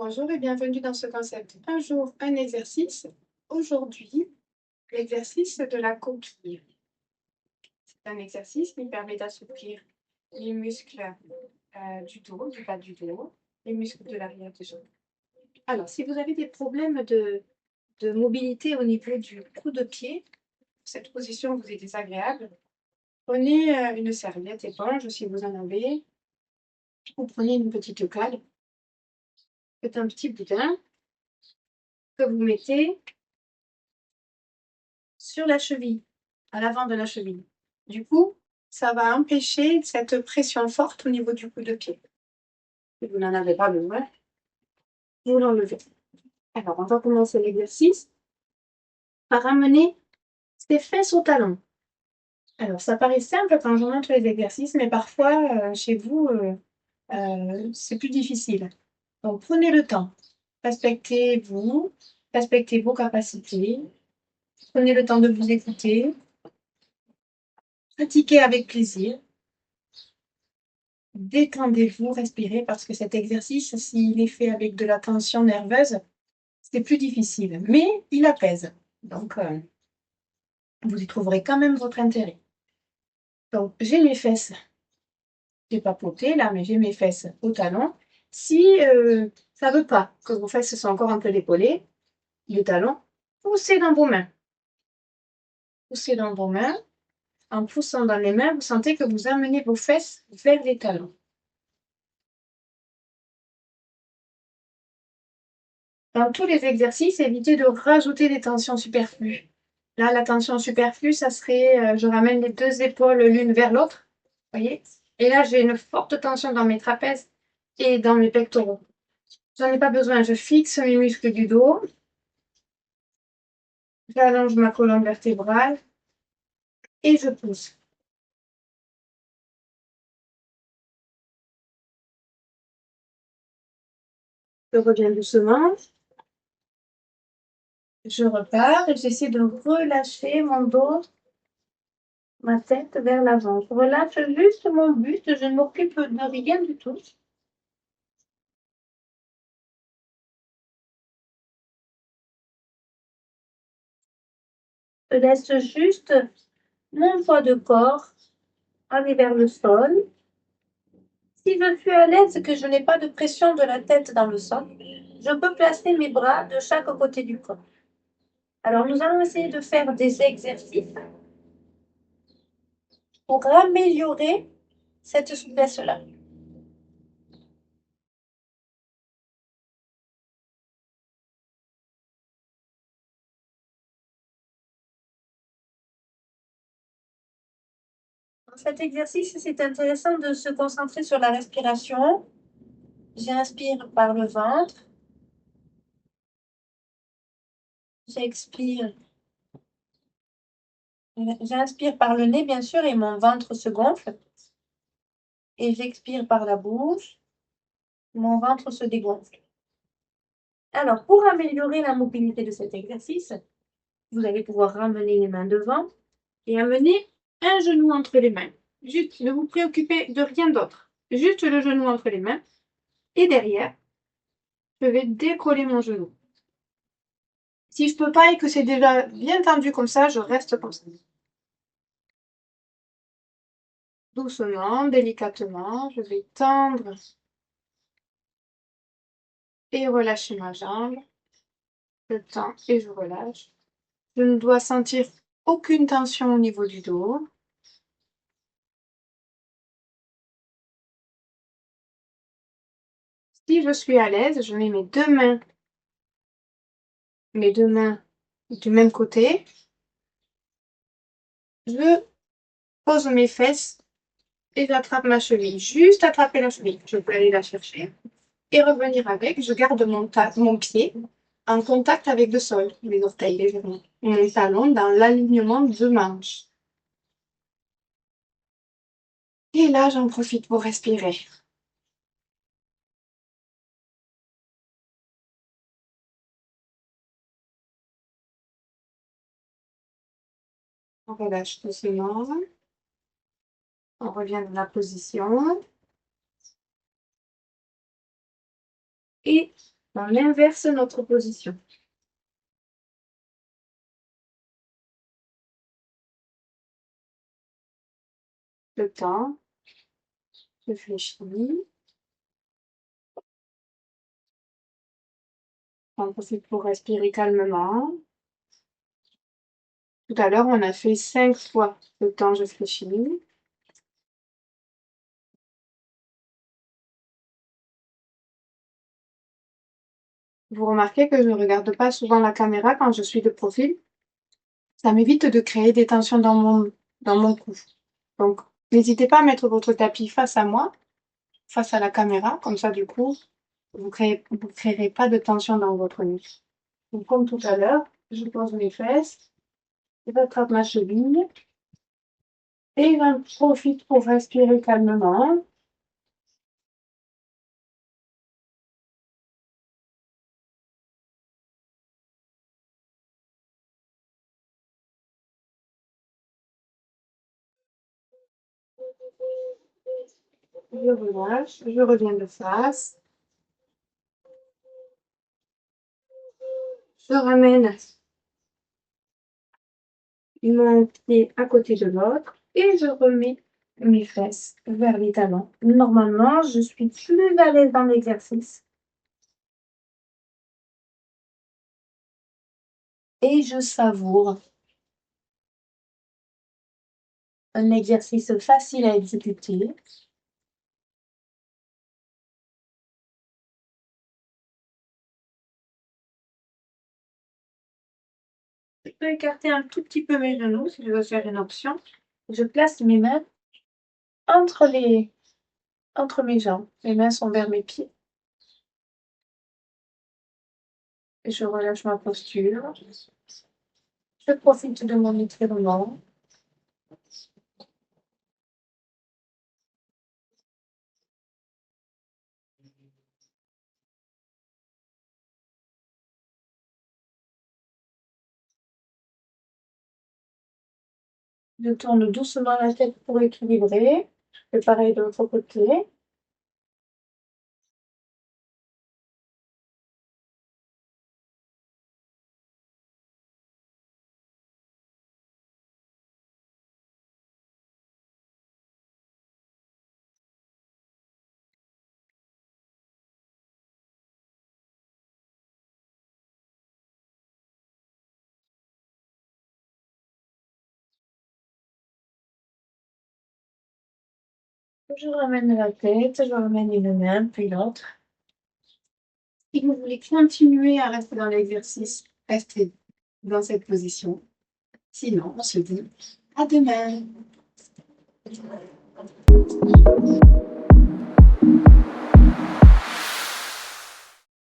Bonjour et bienvenue dans ce concept un jour, un exercice. Aujourd'hui, l'exercice de la coquille. C'est un exercice qui permet d'assouplir les muscles du dos, du bas du dos, les muscles de l'arrière des jambes. Alors, si vous avez des problèmes de mobilité au niveau du cou de pied, cette position vous est désagréable, prenez une serviette éponge si vous en avez, ou prenez une petite colle, faites un petit boudin que vous mettez sur la cheville, à l'avant de la cheville. Du coup, ça va empêcher cette pression forte au niveau du coup de pied. Si vous n'en avez pas besoin, vous l'enlevez. Alors, on va commencer l'exercice par ramener ses fesses au talon. Alors, ça paraît simple quand je montre les exercices, mais parfois, chez vous, c'est plus difficile. Donc, prenez le temps. Respectez-vous, respectez vos capacités. Prenez le temps de vous écouter. Pratiquez avec plaisir. Détendez-vous, respirez, parce que cet exercice, s'il est fait avec de la tension nerveuse, c'est plus difficile, mais il apaise. Donc, vous y trouverez quand même votre intérêt. Donc, j'ai mes fesses, j'ai papoté là, mais j'ai mes fesses au talon. Si ça ne veut pas que vos fesses soient encore un peu décollées, le talon, poussez dans vos mains. Poussez dans vos mains. En poussant dans les mains, vous sentez que vous amenez vos fesses vers les talons. Dans tous les exercices, évitez de rajouter des tensions superflues. Là, la tension superflue, ça serait, je ramène les deux épaules l'une vers l'autre, voyez? Et là, j'ai une forte tension dans mes trapèzes et dans mes pectoraux. J'en ai pas besoin, je fixe mes muscles du dos. J'allonge ma colonne vertébrale et je pousse. Je reviens doucement. Je repars et j'essaie de relâcher mon dos, ma tête vers l'avant. Je relâche juste mon buste, je ne m'occupe de rien du tout. Je laisse juste mon poids de corps aller vers le sol. Si je suis à l'aise et que je n'ai pas de pression de la tête dans le sol, je peux placer mes bras de chaque côté du corps. Alors, nous allons essayer de faire des exercices pour améliorer cette souplesse-là. Dans cet exercice, c'est intéressant de se concentrer sur la respiration. J'inspire par le ventre. J'expire. J'inspire par le nez, bien sûr, et mon ventre se gonfle. Et j'expire par la bouche. Mon ventre se dégonfle. Alors, pour améliorer la mobilité de cet exercice, vous allez pouvoir ramener les mains devant et amener un genou entre les mains. Juste, ne vous préoccupez de rien d'autre. Juste le genou entre les mains. Et derrière, je vais décoller mon genou. Si je ne peux pas et que c'est déjà bien tendu comme ça, je reste comme ça. Doucement, délicatement, je vais tendre et relâcher ma jambe. Je tends et je relâche. Je ne dois sentir aucune tension au niveau du dos. Si je suis à l'aise, je mets mes deux mains du même côté. Je pose mes fesses et j'attrape ma cheville. Juste attraper la cheville. Je peux aller la chercher et revenir avec. Je garde mon pied en contact avec le sol, mes orteils légèrement. Mon talon dans l'alignement de manche. Et là, j'en profite pour respirer. On relâche doucement. On revient dans la position. Et On inverse notre position. Le temps, je fléchis. On profite pour respirer calmement. Tout à l'heure, on a fait 5 fois le temps, je fléchis. Vous remarquez que je ne regarde pas souvent la caméra quand je suis de profil. Ça m'évite de créer des tensions dans mon cou. Donc, n'hésitez pas à mettre votre tapis face à moi, face à la caméra. Comme ça, du coup, vous créerez pas de tension dans votre nuque. Donc, comme tout à l'heure, je pose mes fesses, je rattrape ma cheville et j'en profite pour respirer calmement. Je relâche, je reviens de face. Je ramène mon pied à côté de l'autre et je remets mes fesses vers les talons. Normalement, je suis plus à l'aise dans l'exercice. Et je savoure un exercice facile à exécuter. Je peux écarter un tout petit peu mes genoux si je veux faire une option. Je place mes mains entre mes jambes. Mes mains sont vers mes pieds. Et je relâche ma posture. Je profite de mon étirement. Je tourne doucement la tête pour équilibrer. Je fais pareil de l'autre côté. Je ramène la tête, je ramène une main, puis l'autre. Si vous voulez continuer à rester dans l'exercice, restez dans cette position. Sinon, on se dit à demain.